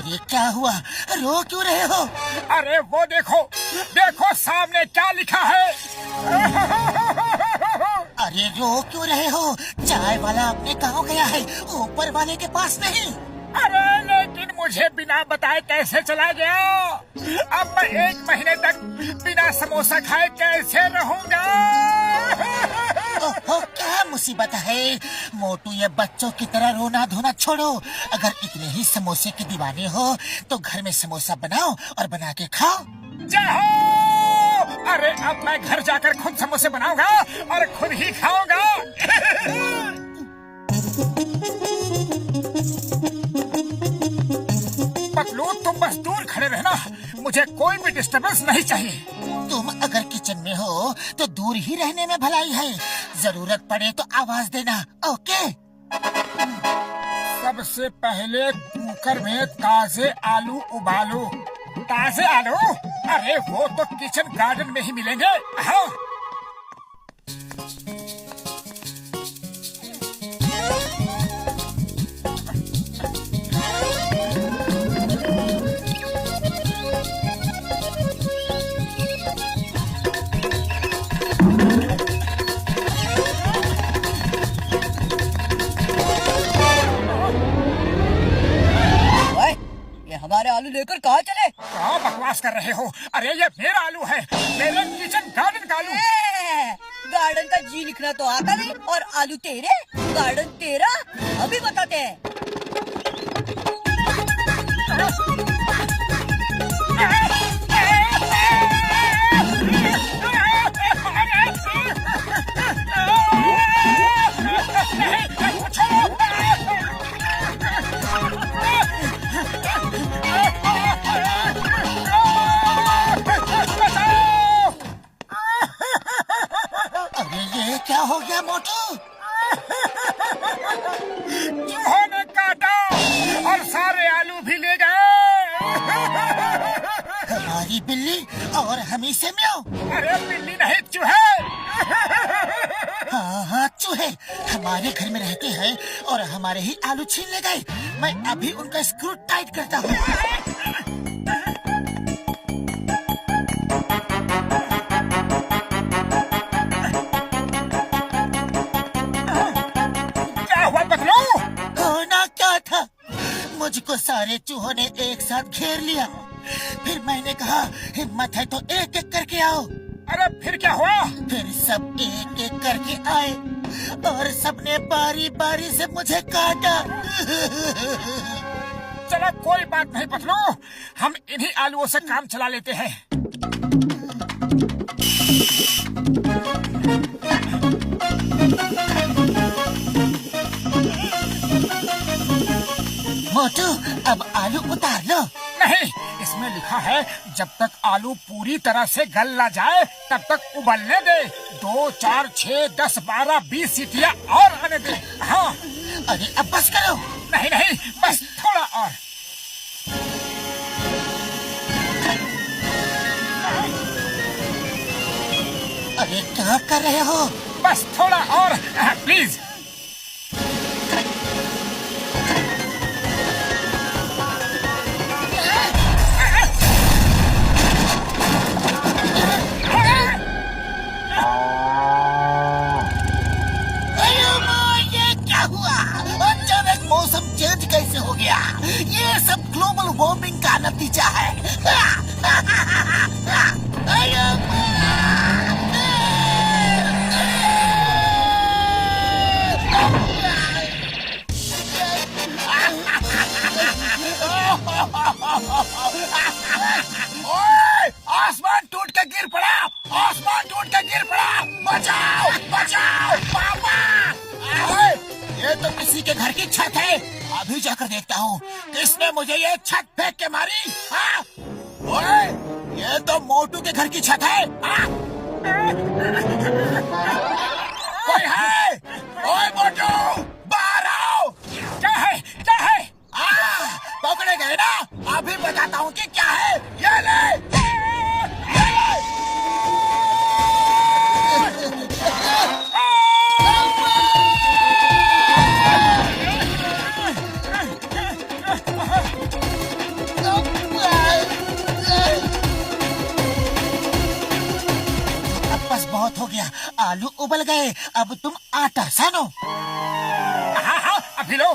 अरे क्या हुआ, रो क्यों रहे हो? अरे वो देखो, देखो सामने क्या लिखा है। अरे रो क्यों रहे हो? चाय वाला अपने गाँव गया है, ऊपर वाले के पास नहीं। अरे लेकिन मुझे बिना बताए कैसे चला गया? अब मैं 1 महीने तक बिना समोसा खाए कैसे रहूंगा? ओहो, क्या मुसीबत है मोटू, ये बच्चों की तरह रोना धोना छोड़ो। अगर इतने ही समोसे की दीवाने हो तो घर में समोसा बनाओ और बना के खाओ। जाओ! अरे अब मैं घर जाकर खुद समोसे बनाऊंगा और खुद ही खाऊंगा। पतलू तुम बस दूर खड़े रहना, मुझे कोई भी डिस्टर्बेंस नहीं चाहिए। तुम अगर किचन में हो तो दूर ही रहने में भलाई है, जरूरत पड़े तो आवाज देना, ओके? सबसे पहले कुकर में ताजे आलू उबालो। ताजे आलू? अरे वो तो किचन गार्डन में ही मिलेंगे। हाँ। हमारे आलू लेकर कहाँ चले? क्या बकवास कर रहे हो? अरे ये मेरा आलू है, मेरे किचन गार्डन का आलू। गार्डन का जी लिखना तो आता नहीं और आलू तेरे, गार्डन तेरा। अभी बताते हैं। क्या हो गया मोटू? चूहों ने काटा और सारे आलू भी ले गए। हमारी बिल्ली और हम से म्याऊं। अरे बिल्ली नहीं, चूहे। हाँ हाँ चूहे हमारे घर में रहते हैं और हमारे ही आलू छीन ले गए। मैं अभी उनका स्क्रू टाइट करता हूँ। मुझको सारे चूहों ने एक साथ घेर लिया। फिर मैंने कहा हिम्मत है तो एक एक करके आओ। अरे फिर क्या हुआ? फिर सब एक एक करके आए और सबने बारी बारी से मुझे काटा। चलो कोई बात नहीं पतलू, हम इन्हीं आलूओं से काम चला लेते हैं। मोटू अब आलू उतार लो। नहीं, इसमें लिखा है जब तक आलू पूरी तरह से गल ना जाए तब तक उबलने दे। 2, 4, 6, 10, 12, 20 सीटियाँ और आने दे। हाँ। अरे अब बस करो। नहीं नहीं, बस थोड़ा और। अरे क्या कर रहे हो? बस थोड़ा और, प्लीज। कैसे हो गया? ये सब ग्लोबल वार्मिंग का नतीजा है। ओए, आसमान टूट के गिर पड़ा, आसमान टूट के गिर पड़ा। बचाओ बचाओ पापा। ये तो किसी के घर की छत है। अभी जाकर देखता हूँ किसने मुझे ये छत फेंक के मारी। हाँ? ओए, ये तो मोटू के घर की छत है। हाँ? कोई है? ओए मोटू, बाहर आओ। क्या है? क्या है? पकड़े गए ना? अभी बताता हूँ कि क्या है। ये ले। आलू उबल गए, अब तुम आटा सानो। हाँ हाँ, अभी लो।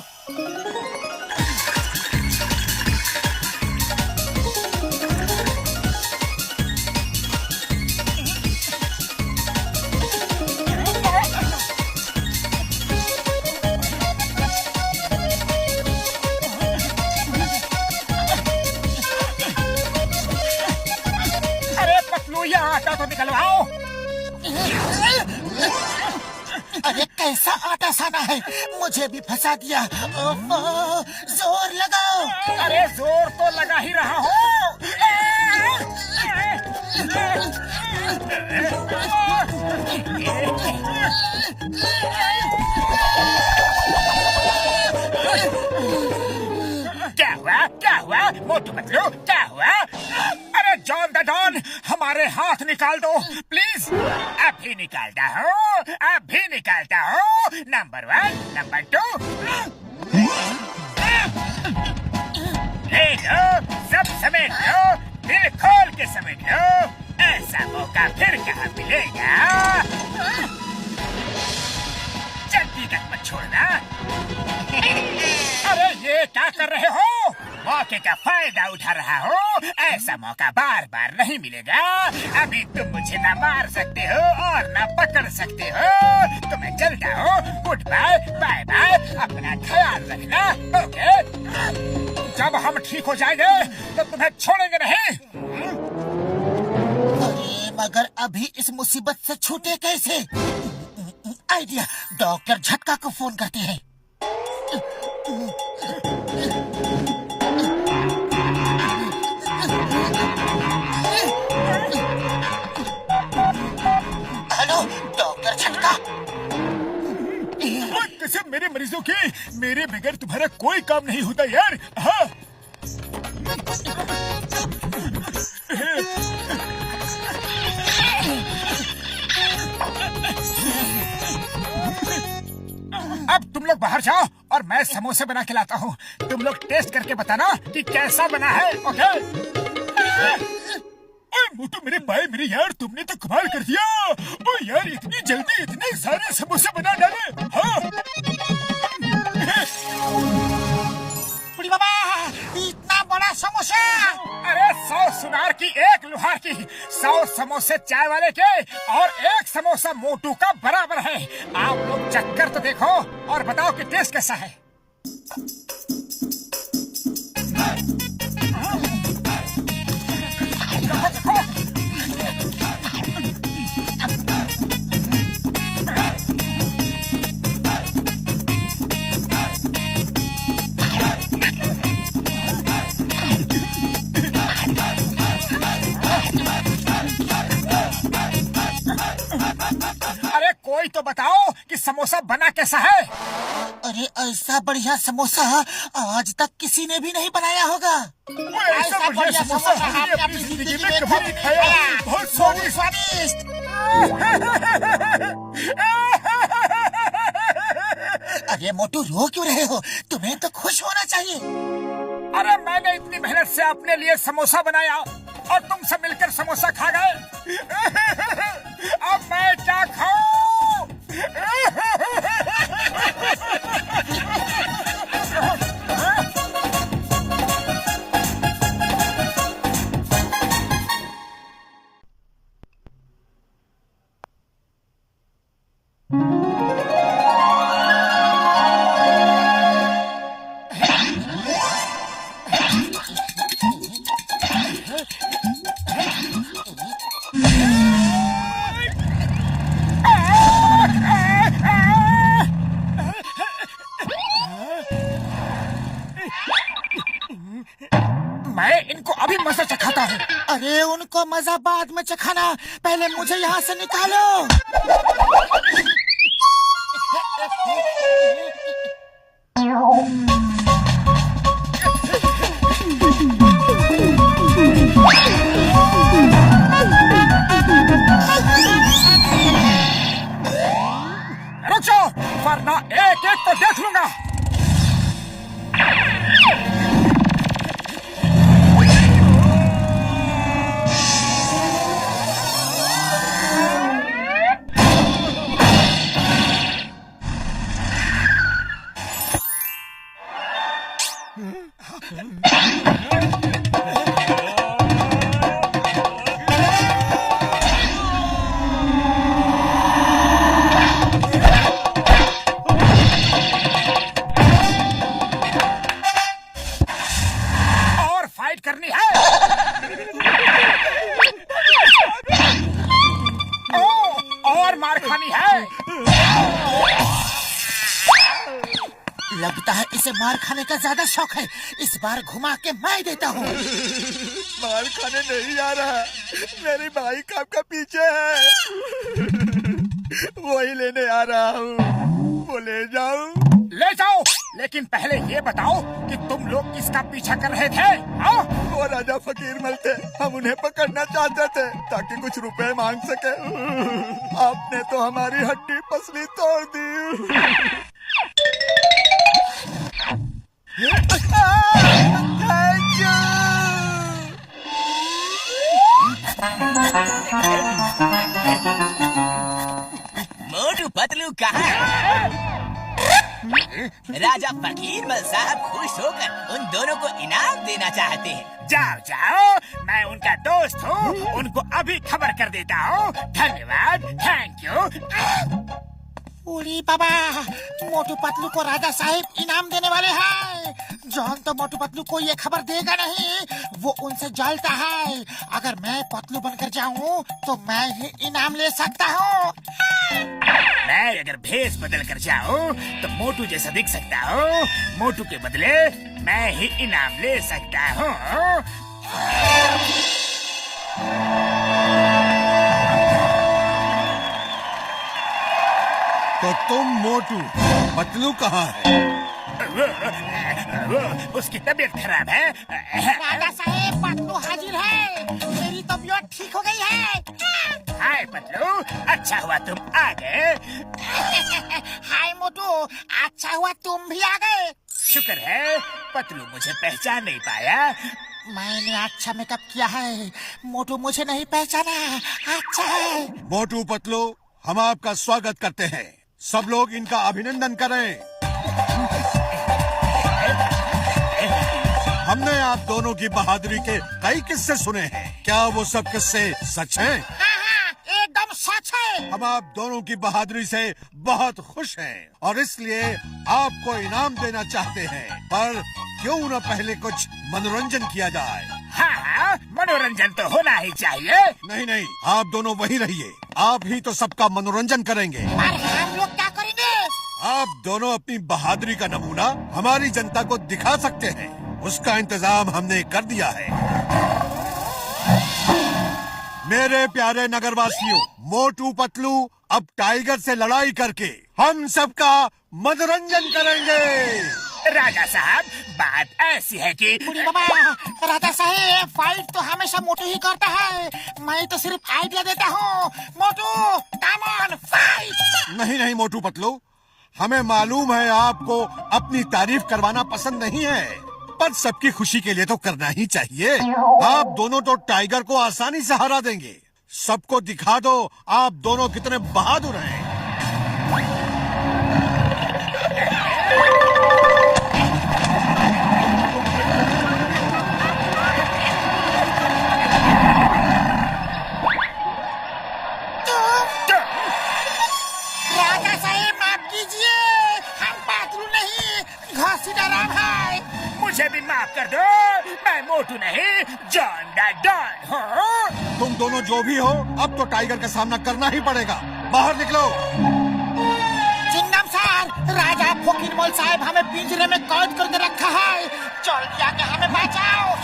आटा तो निकलवाओ। अरे कैसा आटा साना है, मुझे भी फंसा दिया। ओफो, जोर लगाओ। अरे जोर तो लगा ही रहा हूँ। क्या हुआ मोटू पतलू, क्या हुआ? अरे जॉन द डॉन, हमारे हाथ निकाल दो प्लीज। अभी निकालता हूँ। Number 1, number 2। ले लो, सब समेट लो, दिल खोल के समेट लो। ऐसा मौका फिर कहाँ मिलेगा। जल्दी तक मत छोड़ना। अरे ये क्या कर रहे हो? मौके का फायदा उठा रहा हो। ऐसा मौका बार बार नहीं मिलेगा। अभी तुम मुझे न मार सकते हो और न पकड़ सकते हो। तो मैं चलता हूँ। Good bye, bye bye. अपना ख्याल रखना, ओके? जब हम ठीक हो जाएंगे तो तुम्हें छोड़ेंगे नहीं। अरे मगर अभी इस मुसीबत से छूटे कैसे? आइडिया, डॉक्टर झटका को फोन करते हैं। हेलो डॉक्टर झटका। कसम मेरे मरीजों की, मेरे बगैर तुम्हारा कोई काम नहीं होता यार। हाँ। अब तुम लोग बाहर जाओ और मैं समोसे बना के लाता हूँ। तुम लोग टेस्ट करके बताना कि कैसा बना है, ओके? मोटू मेरे भाई, मेरे यार, तुमने तो कमाल कर दिया। ओ यार, इतनी जल्दी इतने सारे समोसे बना डाले। हाँ। बाबा, इतना बड़ा समोसा। अरे 100 सुनार की 1 लुहार की। 100 समोसे चाय वाले के और 1 समोसा मोटू का बराबर है। आप लोग चक्कर तो देखो और बताओ कि टेस्ट कैसा है। अरे कोई तो बताओ कि समोसा बना कैसा है। अरे ऐसा बढ़िया समोसा आज तक किसी ने भी नहीं बनाया होगा। ऐसा बढ़िया समोसा हमने अपनी जिंदगी में कभी नहीं खाया। बहुत स्वादिष्ट। अरे मोटू, रो क्यों रहे हो? तुम्हें तो खुश होना चाहिए। अरे मैंने इतनी मेहनत से अपने लिए समोसा बनाया और तुम सब मिलकर समोसा खा गए। अब मैं क्या खाऊं? मैं इनको अभी मजा चखाता हूँ। अरे उनको मजा बाद में चखाना, पहले मुझे यहाँ से निकालो। रुक जाओ, वरना एक एक को देख लूंगा। और फाइट करनी है। और मार खानी है। लगता है इसे मार खाने का ज्यादा शौक है। इस बार घुमा के मैं देता हूँ। मार खाने नहीं आ रहा, मेरी भाई आपका पीछे है। वही लेने आ रहा हूँ, वो ले जाऊं? ले जाओ, लेकिन पहले ये बताओ कि तुम लोग किसका पीछा कर रहे थे? हाँ? वो राजा फकीर मल थे, हम उन्हें पकड़ना चाहते थे ताकि कुछ रुपए मांग सके। आपने तो हमारी हड्डी पसली तोड़ दी। Thank you. मोटू पतलू कहाँ है? राजा फकीर मल साहब खुश होकर उन दोनों को इनाम देना चाहते हैं। जाओ जाओ, मैं उनका दोस्त हूँ, उनको अभी खबर कर देता हूँ। धन्यवाद, थैंक यू। उरी बाबा, मोटू पतलू को राजा साहिब इनाम देने वाले हैं। जॉन तो मोटू पतलू को ये खबर देगा नहीं, वो उनसे जलता है। अगर मैं पतलू बनकर जाऊँ तो मैं ही इनाम ले सकता हूँ। मैं अगर भेष बदल कर जाऊँ तो मोटू जैसा दिख सकता हूँ। मोटू के बदले मैं ही इनाम ले सकता हूँ। तो तुम मोटू, पतलू कहाँ है? वो उसकी तबीयत खराब है। राजा साहिब, पतलू हाजिर है। मेरी तबीयत ठीक हो गई है। हाय पतलू, अच्छा हुआ तुम आ गए। हाय मोटू, अच्छा हुआ तुम भी आ गए। शुक्र है पतलू मुझे पहचान नहीं पाया। मैंने अच्छा मेकअप किया है, मोटू मुझे नहीं पहचाना। अच्छा है। मोटू पतलू, हम आपका स्वागत करते हैं। सब लोग इनका अभिनंदन करें। हमने आप दोनों की बहादुरी के कई किस्से सुने हैं। क्या वो सब किस्से सच हैं? हाँ, एकदम सच है। हम आप दोनों की बहादुरी से बहुत खुश हैं और इसलिए आपको इनाम देना चाहते हैं। पर क्यों न पहले कुछ मनोरंजन किया जाए? हाँ, मनोरंजन तो होना ही चाहिए। नहीं नहीं, आप दोनों वहीं रहिए। आप ही तो सबका मनोरंजन करेंगे। पर हम लोग क्या करेंगे? आप दोनों अपनी बहादुरी का नमूना हमारी जनता को दिखा सकते हैं। उसका इंतजाम हमने कर दिया है। मेरे प्यारे नगरवासियों, मोटू पतलू अब टाइगर से लड़ाई करके हम सबका मनोरंजन करेंगे। राजा साहब, बात ऐसी है कि बुढ़ी बाबा, राजा साहेब फाइट तो हमेशा मोटू ही करता है। मैं तो सिर्फ आइडिया देता हूँ। मोटू, कम ऑन फाइट। नहीं नहीं मोटू पतलू, हमें मालूम है आपको अपनी तारीफ करवाना पसंद नहीं है, पर सबकी खुशी के लिए तो करना ही चाहिए। आप दोनों तो टाइगर को आसानी से हरा देंगे। सबको दिखा दो आप दोनों कितने बहादुर हैं। राजा साहेब माफ कीजिए, हम पतलू नहीं, घसीटाराम है। मुझे भी माफ कर दो, मैं मोटू नहीं, जॉन द डॉन हूँ। तुम दोनों जो भी हो, अब तो टाइगर का सामना करना ही पड़ेगा। बाहर निकलो। चिंगम सर, राजा फकीर मोल साहब हमें पिंजरे में कैद करके रखा है। जल्दी आके हमें बचाओ।